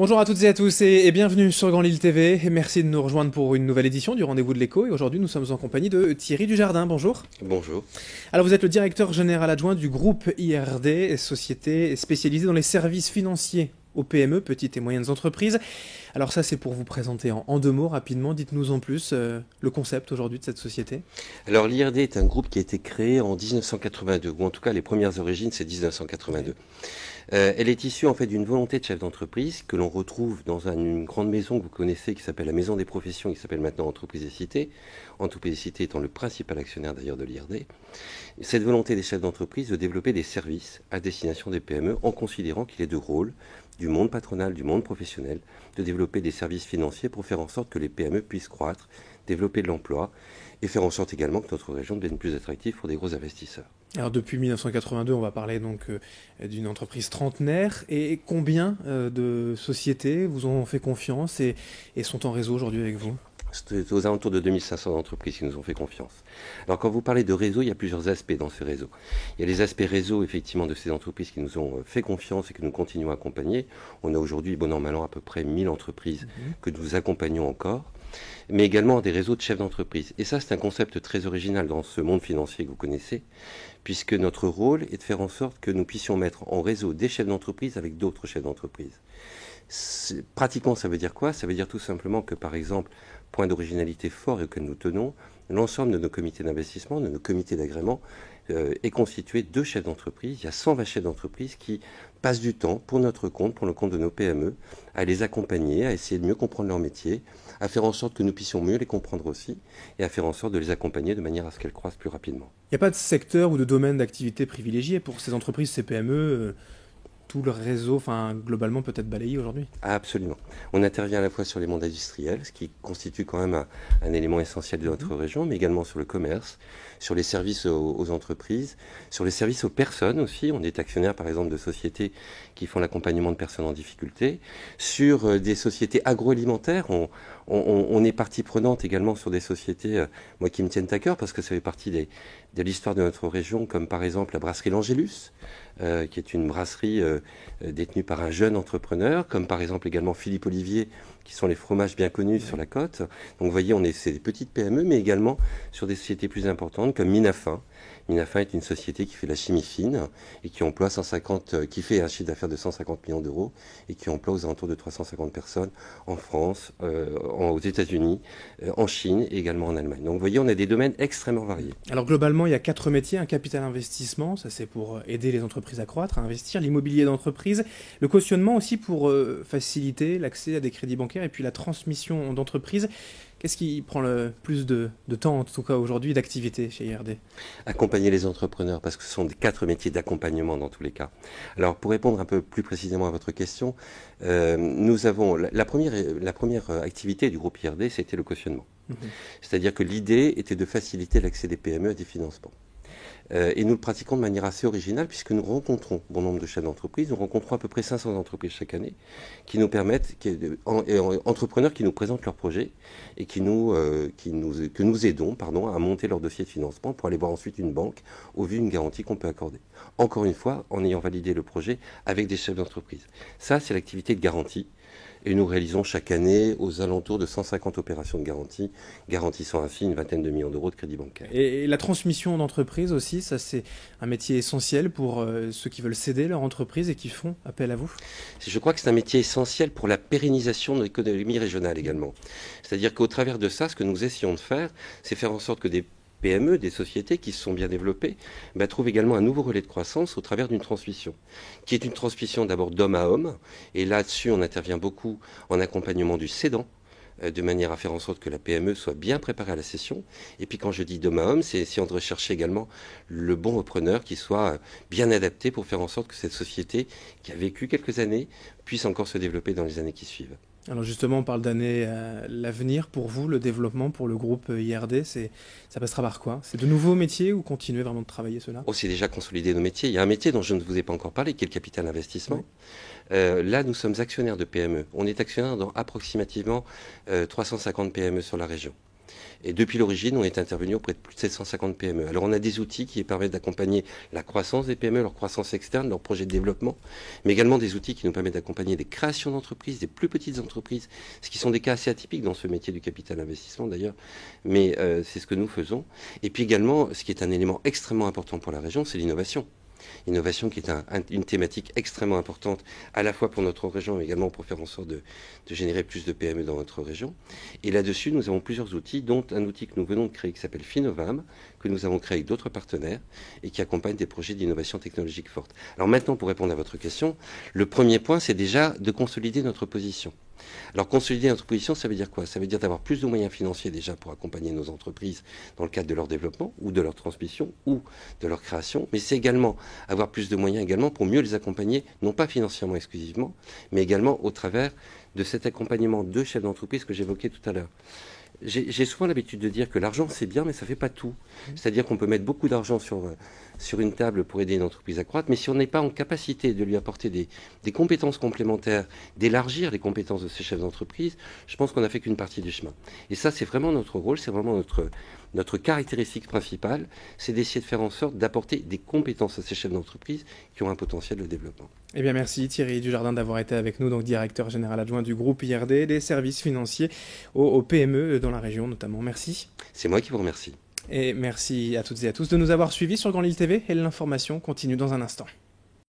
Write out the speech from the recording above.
Bonjour à toutes et à tous et bienvenue sur Grand Lille TV et merci de nous rejoindre pour une nouvelle édition du Rendez-vous de l'Écho et aujourd'hui nous sommes en compagnie de Thierry Dujardin, bonjour. Bonjour. Alors vous êtes le directeur général adjoint du groupe IRD, société spécialisée dans les services financiers aux PME, petites et moyennes entreprises. Alors ça c'est pour vous présenter en deux mots rapidement, dites-nous en plus le concept aujourd'hui de cette société. Alors l'IRD est un groupe qui a été créé en 1982, ou en tout cas les premières origines c'est 1982. Elle est issue en fait d'une volonté de chef d'entreprise que l'on retrouve dans une grande maison que vous connaissez qui s'appelle la Maison des Professions, qui s'appelle maintenant Entreprises et Cités. Entreprises et Cités étant le principal actionnaire d'ailleurs de l'IRD. Cette volonté des chefs d'entreprise de développer des services à destination des PME en considérant qu'il est de rôle du monde patronal, du monde professionnel, de développer des services financiers pour faire en sorte que les PME puissent croître, développer de l'emploi et faire en sorte également que notre région devienne plus attractive pour des gros investisseurs. Alors depuis 1982, on va parler donc d'une entreprise trentenaire. Et combien de sociétés vous ont fait confiance et sont en réseau aujourd'hui avec vous ? C'est aux alentours de 2500 entreprises qui nous ont fait confiance. Alors quand vous parlez de réseau, il y a plusieurs aspects dans ce réseau. Il y a les aspects réseau effectivement de ces entreprises qui nous ont fait confiance et que nous continuons à accompagner. On a aujourd'hui, bon an mal an, à peu près 1000 entreprises que nous accompagnons encore. Mais également des réseaux de chefs d'entreprise. Et ça, c'est un concept très original dans ce monde financier que vous connaissez, puisque notre rôle est de faire en sorte que nous puissions mettre en réseau des chefs d'entreprise avec d'autres chefs d'entreprise. Pratiquement, ça veut dire quoi? Ça veut dire tout simplement que, par exemple, point d'originalité fort et auquel nous tenons, l'ensemble de nos comités d'investissement, de nos comités d'agrément, est constitué de chefs d'entreprise. Il y a 120 chefs d'entreprise qui passent du temps pour notre compte, pour le compte de nos PME, à les accompagner, à essayer de mieux comprendre leur métier, à faire en sorte que nous puissions mieux les comprendre aussi, et à faire en sorte de les accompagner de manière à ce qu'elles croissent plus rapidement. Il n'y a pas de secteur ou de domaine d'activité privilégié pour ces entreprises, ces PME tout le réseau, enfin globalement peut être balayé aujourd'hui? Absolument. On intervient à la fois sur les mondes industriels, ce qui constitue quand même un élément essentiel de notre région, mais également sur le commerce, sur les services aux entreprises, sur les services aux personnes aussi. On est actionnaire par exemple de sociétés qui font l'accompagnement de personnes en difficulté, sur des sociétés agroalimentaires. On est partie prenante également sur des sociétés, moi qui me tiennent à cœur parce que ça fait partie de l'histoire de notre région, comme par exemple la brasserie L'Angélus, qui est une brasserie détenue par un jeune entrepreneur, comme par exemple également Philippe Olivier, qui sont les fromages bien connus sur la côte. Donc vous voyez, c'est des petites PME, mais également sur des sociétés plus importantes comme Minafin. Minafin est une société qui fait la chimie fine et qui fait un chiffre d'affaires de 150 millions d'euros et qui emploie aux alentours de 350 personnes en France, aux États-Unis, en Chine et également en Allemagne. Donc vous voyez, on a des domaines extrêmement variés. Alors globalement, il y a 4 métiers, un capital investissement, ça c'est pour aider les entreprises à croître, à investir, l'immobilier d'entreprise, le cautionnement aussi pour faciliter l'accès à des crédits bancaires et puis la transmission d'entreprise. Qu'est-ce qui prend le plus de temps, en tout cas aujourd'hui, d'activité chez IRD? Accompagner les entrepreneurs, parce que ce sont des 4 métiers d'accompagnement dans tous les cas. Alors, pour répondre un peu plus précisément à votre question, nous avons la première activité du groupe IRD, c'était le cautionnement. C'est-à-dire que l'idée était de faciliter l'accès des PME à des financements. Et nous le pratiquons de manière assez originale puisque nous rencontrons bon nombre de chefs d'entreprise. Nous rencontrons à peu près 500 entreprises chaque année qui nous permettent, entrepreneurs qui nous présentent leurs projets et que nous aidons à monter leur dossier de financement pour aller voir ensuite une banque au vu d'une garantie qu'on peut accorder. Encore une fois, en ayant validé le projet avec des chefs d'entreprise. Ça, c'est l'activité de garantie. Et nous réalisons chaque année aux alentours de 150 opérations de garantie, garantissant ainsi une vingtaine de millions d'euros de crédit bancaire. Et la transmission d'entreprise aussi, ça c'est un métier essentiel pour ceux qui veulent céder leur entreprise et qui font appel à vous? Je crois que c'est un métier essentiel pour la pérennisation de l'économie régionale également. C'est-à-dire qu'au travers de ça, ce que nous essayons de faire, c'est faire en sorte que des PME, des sociétés qui se sont bien développées, trouvent également un nouveau relais de croissance au travers d'une transmission, qui est une transmission d'abord d'homme à homme, et là-dessus on intervient beaucoup en accompagnement du cédant, de manière à faire en sorte que la PME soit bien préparée à la cession. Et puis quand je dis d'homme à homme, c'est essayer de rechercher également le bon repreneur qui soit bien adapté pour faire en sorte que cette société, qui a vécu quelques années, puisse encore se développer dans les années qui suivent. Alors justement, on parle d'années à l'avenir. Pour vous, le développement pour le groupe IRD, ça passera par quoi? C'est de nouveaux métiers ou continuer vraiment de travailler cela? C'est déjà consolider nos métiers. Il y a un métier dont je ne vous ai pas encore parlé, qui est le capital investissement. Oui. Là, nous sommes actionnaires de PME. On est actionnaire dans approximativement 350 PME sur la région. Et depuis l'origine, on est intervenu auprès de plus de 750 PME. Alors on a des outils qui permettent d'accompagner la croissance des PME, leur croissance externe, leurs projets de développement, mais également des outils qui nous permettent d'accompagner des créations d'entreprises, des plus petites entreprises, ce qui sont des cas assez atypiques dans ce métier du capital investissement d'ailleurs, mais c'est ce que nous faisons. Et puis également, ce qui est un élément extrêmement important pour la région, c'est l'innovation. Innovation qui est une thématique extrêmement importante à la fois pour notre région mais également pour faire en sorte de générer plus de PME dans notre région. Et là-dessus, nous avons plusieurs outils, dont un outil que nous venons de créer qui s'appelle Finovam, que nous avons créé avec d'autres partenaires et qui accompagne des projets d'innovation technologique forte. Alors maintenant, pour répondre à votre question, le premier point, c'est déjà de consolider notre position. Alors consolider notre position, ça veut dire quoi? Ça veut dire d'avoir plus de moyens financiers déjà pour accompagner nos entreprises dans le cadre de leur développement ou de leur transmission ou de leur création, mais c'est également avoir plus de moyens également pour mieux les accompagner, non pas financièrement exclusivement, mais également au travers de cet accompagnement de chefs d'entreprise que j'évoquais tout à l'heure. J'ai souvent l'habitude de dire que l'argent c'est bien, mais ça ne fait pas tout. C'est-à-dire qu'on peut mettre beaucoup d'argent sur une table pour aider une entreprise à croître, mais si on n'est pas en capacité de lui apporter des compétences complémentaires, d'élargir les compétences de ces chefs d'entreprise, je pense qu'on n'a fait qu'une partie du chemin. Et ça, c'est vraiment notre rôle, c'est vraiment notre caractéristique principale, c'est d'essayer de faire en sorte d'apporter des compétences à ces chefs d'entreprise qui ont un potentiel de développement. Eh bien, merci Thierry Dujardin d'avoir été avec nous, donc directeur général adjoint du groupe IRD, des services financiers aux PME dans la région notamment. Merci. C'est moi qui vous remercie. Et merci à toutes et à tous de nous avoir suivis sur Grand Lille TV et l'information continue dans un instant.